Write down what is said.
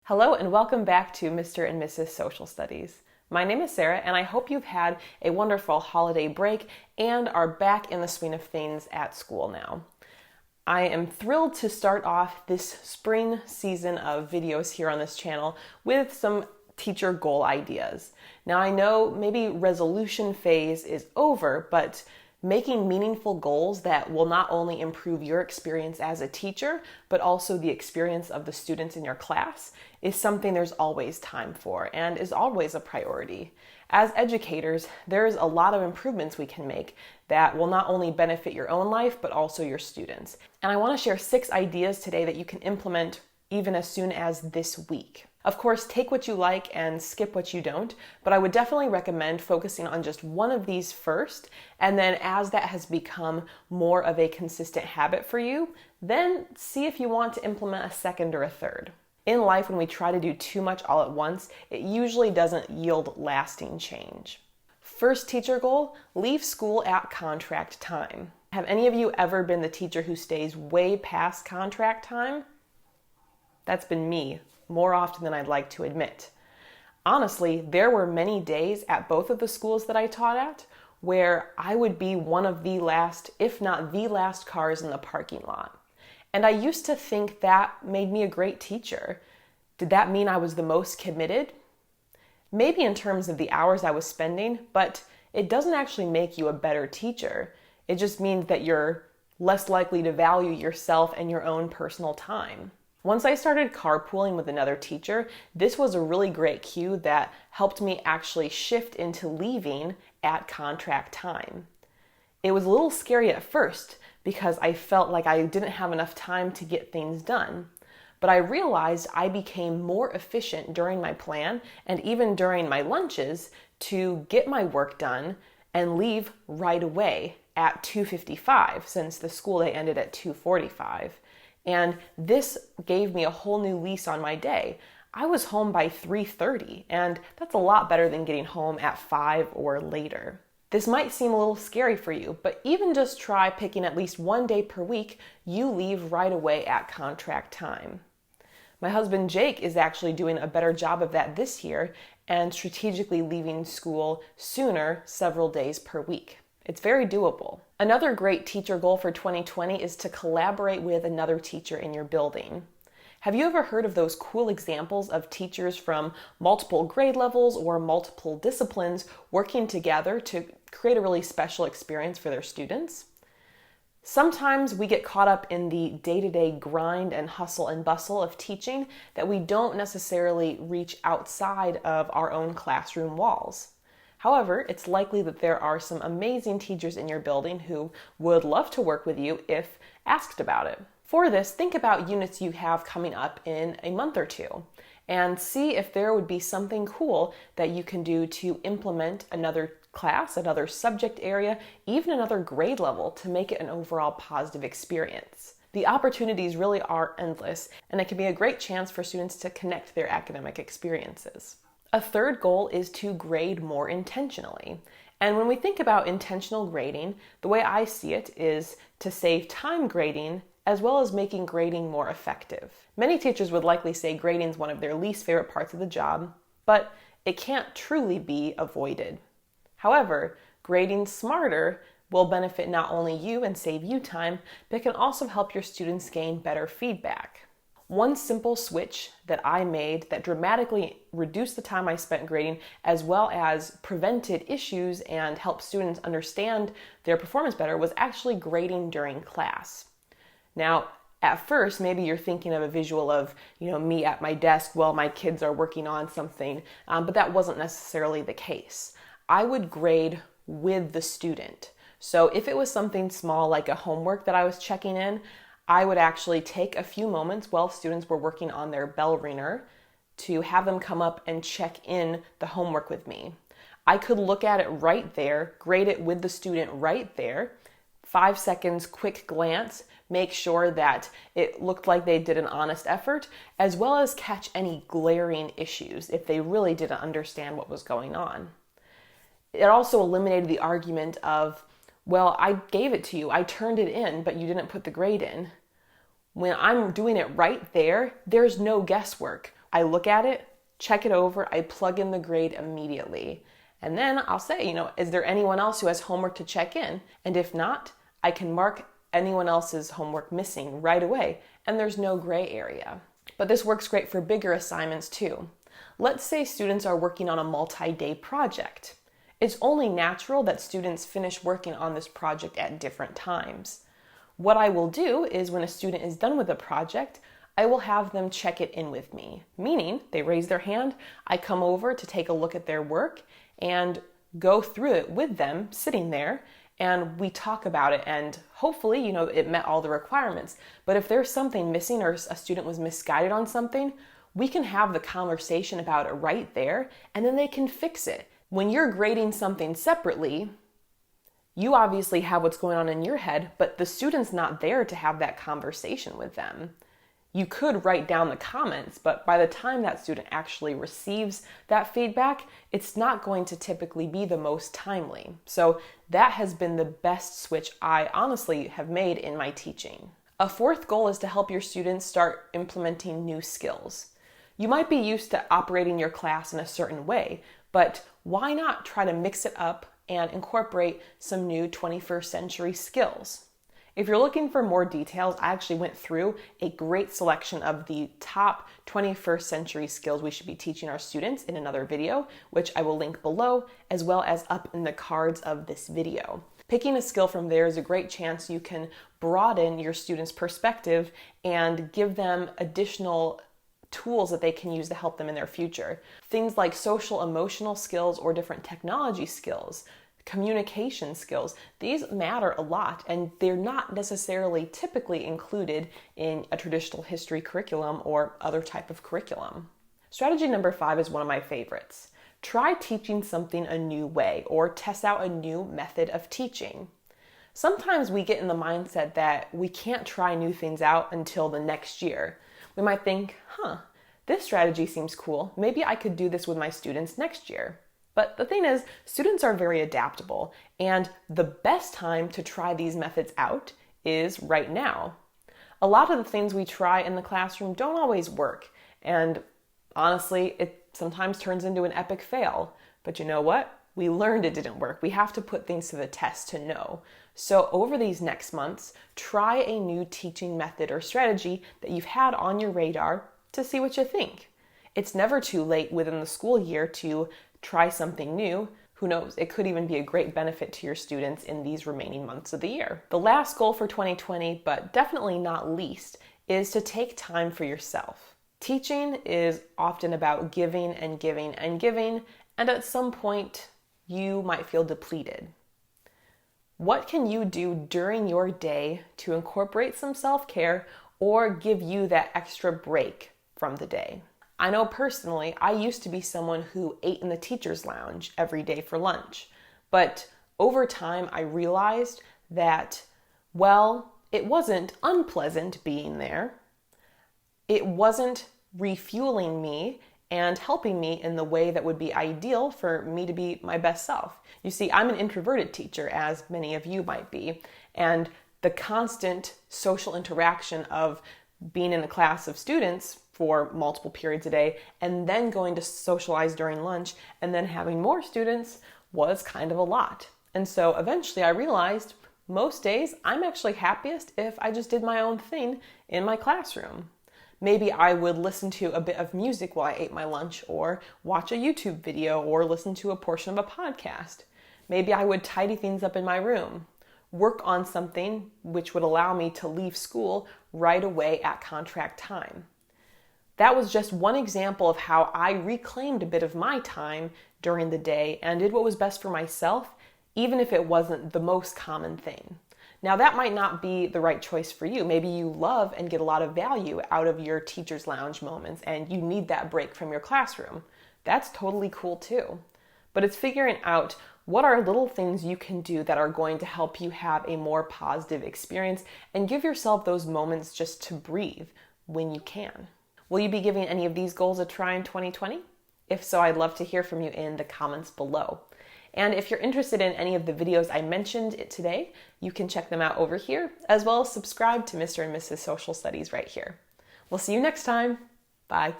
Hello and welcome back to Mr. and Mrs. Social Studies. My name is Sarah and I hope you've had a wonderful holiday break and are back in the swing of things at school now. I am thrilled to start off this spring season of videos here on this channel with some teacher goal ideas. Now I know maybe resolution phase is over, but making meaningful goals that will not only improve your experience as a teacher, but also the experience of the students in your class is something there's always time for and is always a priority. As educators, there's a lot of improvements we can make that will not only benefit your own life, but also your students. And I want to share 6 ideas today that you can implement even as soon as this week. Of course, take what you like and skip what you don't, but I would definitely recommend focusing on just one of these first, and then as that has become more of a consistent habit for you, then see if you want to implement a second or a third. In life, when we try to do too much all at once, it usually doesn't yield lasting change. First teacher goal, leave school at contract time. Have any of you ever been the teacher who stays way past contract time? That's been me, more often than I'd like to admit. Honestly, there were many days at both of the schools that I taught at where I would be one of the last, if not the last cars in the parking lot. And I used to think that made me a great teacher. Did that mean I was the most committed? Maybe in terms of the hours I was spending, but it doesn't actually make you a better teacher. It just means that you're less likely to value yourself and your own personal time. Once I started carpooling with another teacher, this was a really great cue that helped me actually shift into leaving at contract time. It was a little scary at first because I felt like I didn't have enough time to get things done. But I realized I became more efficient during my plan and even during my lunches to get my work done and leave right away at 2:55 since the school day ended at 2:45. And this gave me a whole new lease on my day. I was home by 3:30, and that's a lot better than getting home at 5 or later. This might seem a little scary for you, but even just try picking at least one day per week you leave right away at contract time. My husband Jake is actually doing a better job of that this year and strategically leaving school sooner several days per week. It's very doable. Another great teacher goal for 2020 is to collaborate with another teacher in your building. Have you ever heard of those cool examples of teachers from multiple grade levels or multiple disciplines working together to create a really special experience for their students? Sometimes we get caught up in the day-to-day grind and hustle and bustle of teaching that we don't necessarily reach outside of our own classroom walls. However, it's likely that there are some amazing teachers in your building who would love to work with you if asked about it. For this, think about units you have coming up in a month or two and see if there would be something cool that you can do to implement another class, another subject area, even another grade level to make it an overall positive experience. The opportunities really are endless, and it can be a great chance for students to connect their academic experiences. A third goal is to grade more intentionally. And when we think about intentional grading, the way I see it is to save time grading as well as making grading more effective. Many teachers would likely say grading is one of their least favorite parts of the job, but it can't truly be avoided. However, grading smarter will benefit not only you and save you time, but can also help your students gain better feedback. One simple switch that I made that dramatically reduced the time I spent grading as well as prevented issues and helped students understand their performance better was actually grading during class. Now, at first, maybe you're thinking of a visual of, me at my desk while my kids are working on something, but that wasn't necessarily the case. I would grade with the student. So if it was something small like a homework that I was checking in, I would actually take a few moments while students were working on their bell ringer to have them come up and check in the homework with me. I could look at it right there, grade it with the student right there, 5 seconds quick glance, make sure that it looked like they did an honest effort, as well as catch any glaring issues if they really didn't understand what was going on. It also eliminated the argument of, well, I gave it to you, I turned it in, but you didn't put the grade in. When I'm doing it right there, there's no guesswork. I look at it, check it over, I plug in the grade immediately. And then I'll say, is there anyone else who has homework to check in? And if not, I can mark anyone else's homework missing right away, and there's no gray area. But this works great for bigger assignments too. Let's say students are working on a multi-day project. It's only natural that students finish working on this project at different times. What I will do is when a student is done with a project, I will have them check it in with me, meaning they raise their hand, I come over to take a look at their work and go through it with them sitting there, and we talk about it, and hopefully, it met all the requirements. But if there's something missing or a student was misguided on something, we can have the conversation about it right there, and then they can fix it. When you're grading something separately, you obviously have what's going on in your head, but the student's not there to have that conversation with them. You could write down the comments, but by the time that student actually receives that feedback, it's not going to typically be the most timely. So that has been the best switch I honestly have made in my teaching. A fourth goal is to help your students start implementing new skills. You might be used to operating your class in a certain way, but why not try to mix it up and incorporate some new 21st century skills? If you're looking for more details, I actually went through a great selection of the top 21st century skills we should be teaching our students in another video, which I will link below, as well as up in the cards of this video. Picking a skill from there is a great chance you can broaden your students' perspective and give them additional tools that they can use to help them in their future. Things like social emotional skills or different technology skills, communication skills, these matter a lot, and they're not necessarily typically included in a traditional history curriculum or other type of curriculum. Strategy number 5 is one of my favorites. Try teaching something a new way or test out a new method of teaching. Sometimes we get in the mindset that we can't try new things out until the next year. We might think, this strategy seems cool. Maybe I could do this with my students next year. But the thing is, students are very adaptable, and the best time to try these methods out is right now. A lot of the things we try in the classroom don't always work, and honestly, it sometimes turns into an epic fail. But you know what? We learned it didn't work. We have to put things to the test to know. So over these next months, try a new teaching method or strategy that you've had on your radar to see what you think. It's never too late within the school year to try something new. Who knows, it could even be a great benefit to your students in these remaining months of the year. The last goal for 2020, but definitely not least, is to take time for yourself. Teaching is often about giving and giving and giving, and at some point, you might feel depleted. What can you do during your day to incorporate some self-care or give you that extra break from the day? I know personally, I used to be someone who ate in the teacher's lounge every day for lunch. But over time, I realized that, it wasn't unpleasant being there. It wasn't refueling me and helping me in the way that would be ideal for me to be my best self. You see, I'm an introverted teacher, as many of you might be, and the constant social interaction of being in a class of students for multiple periods a day, and then going to socialize during lunch, and then having more students was kind of a lot. And so eventually I realized most days I'm actually happiest if I just did my own thing in my classroom. Maybe I would listen to a bit of music while I ate my lunch, or watch a YouTube video, or listen to a portion of a podcast. Maybe I would tidy things up in my room, work on something which would allow me to leave school right away at contract time. That was just one example of how I reclaimed a bit of my time during the day and did what was best for myself, even if it wasn't the most common thing. Now, that might not be the right choice for you. Maybe you love and get a lot of value out of your teacher's lounge moments and you need that break from your classroom. That's totally cool too. But it's figuring out what are little things you can do that are going to help you have a more positive experience and give yourself those moments just to breathe when you can. Will you be giving any of these goals a try in 2020? If so, I'd love to hear from you in the comments below. And if you're interested in any of the videos I mentioned today, you can check them out over here, as well as subscribe to Mr. and Mrs. Social Studies right here. We'll see you next time. Bye.